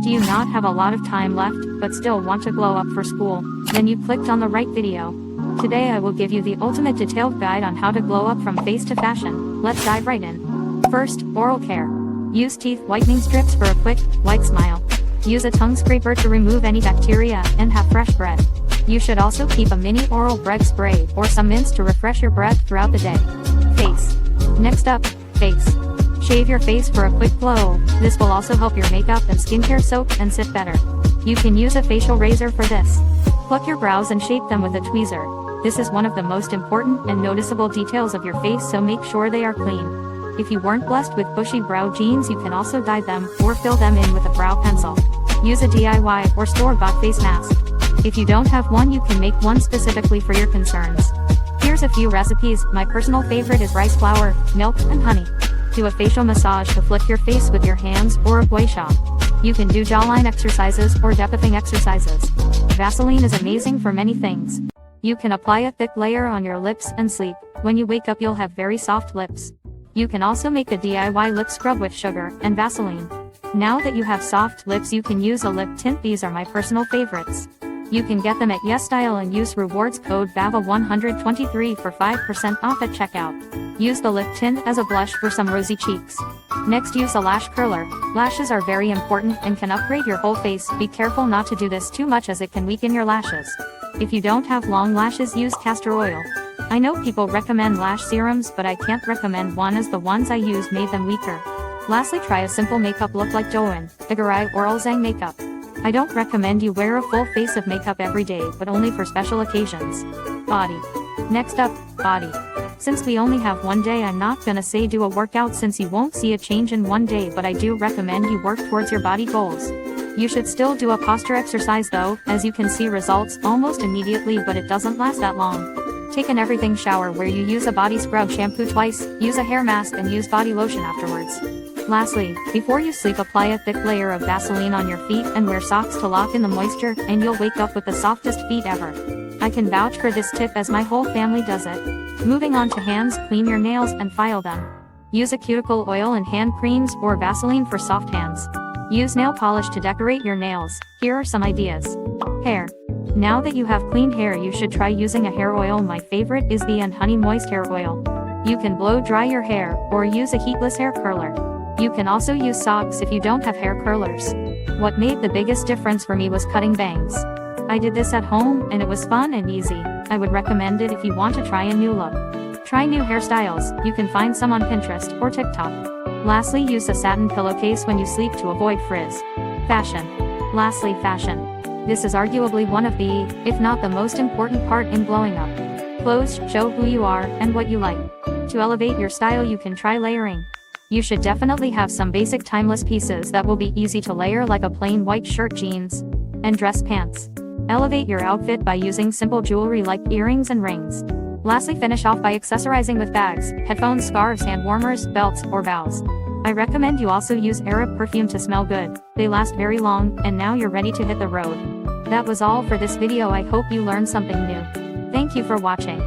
Do you not have a lot of time left, but still want to glow up for school? Then you clicked on the right video. Today I will give you the ultimate detailed guide on how to glow up from face to fashion. Let's dive right in. First, oral care. Use teeth whitening strips for a quick, white smile. Use a tongue scraper to remove any bacteria, and have fresh breath. You should also keep a mini oral breath spray or some mints to refresh your breath throughout the day. Face. Next up, face. Shave your face for a quick glow. This will also help your makeup and skincare soak and sit better. You can use a facial razor for this. Pluck your brows and shape them with a tweezer. This is one of the most important and noticeable details of your face, so make sure they are clean. If you weren't blessed with bushy brow genes, you can also dye them or fill them in with a brow pencil. Use a DIY or store-bought face mask. If you don't have one, you can make one specifically for your concerns. Here's a few recipes. My personal favorite is rice flour, milk, and honey. Do a facial massage to flick your face with your hands or a gua sha. You can do jawline exercises or depuffing exercises. Vaseline is amazing for many things. You can apply a thick layer on your lips and sleep. When you wake up, you'll have very soft lips. You can also make a DIY lip scrub with sugar and Vaseline. Now that you have soft lips, you can use a lip tint. These are my personal favorites. You can get them at YesStyle and use rewards code VAVA123 for 5% off at checkout. Use the lip tint as a blush for some rosy cheeks. Next, use a lash curler. Lashes are very important and can upgrade your whole face. Be careful not to do this too much as it can weaken your lashes. If you don't have long lashes, use castor oil. I know people recommend lash serums, but I can't recommend one as the ones I used made them weaker. Lastly, try a simple makeup look like Doan, Igurai or Ulzang makeup. I don't recommend you wear a full face of makeup every day, but only for special occasions. Body. Next up, body. Since we only have one day, I'm not gonna say do a workout since you won't see a change in one day, but I do recommend you work towards your body goals. You should still do a posture exercise though, as you can see results almost immediately, but it doesn't last that long. Take an everything shower where you use a body scrub, shampoo twice, use a hair mask, and use body lotion afterwards. Lastly, before you sleep, apply a thick layer of Vaseline on your feet and wear socks to lock in the moisture, and you'll wake up with the softest feet ever. I can vouch for this tip as my whole family does it. Moving on to hands, clean your nails and file them. Use a cuticle oil and hand creams or Vaseline for soft hands. Use nail polish to decorate your nails. Here are some ideas. Hair. Now that you have clean hair, you should try using a hair oil. My favorite is the Honey Moist Hair Oil. You can blow dry your hair or use a heatless hair curler. You can also use socks if you don't have hair curlers. What made the biggest difference for me was cutting bangs. I did this at home and it was fun and easy. I would recommend it if you want to try a new look. Try new hairstyles. You can find some on Pinterest or TikTok. Lastly, use a satin pillowcase when you sleep to avoid frizz. Fashion. Lastly, fashion. This is arguably one of the, if not the most important part in glowing up. Clothes show who you are and what you like. To elevate your style, you can try layering. You should definitely have some basic timeless pieces that will be easy to layer, like a plain white shirt, jeans, and dress pants. Elevate your outfit by using simple jewelry like earrings and rings. Lastly, finish off by accessorizing with bags, headphones, scarves, hand warmers, belts, or bows. I recommend you also use Arab perfume to smell good. They last very long, and now you're ready to hit the road. That was all for this video. I hope you learned something new. Thank you for watching.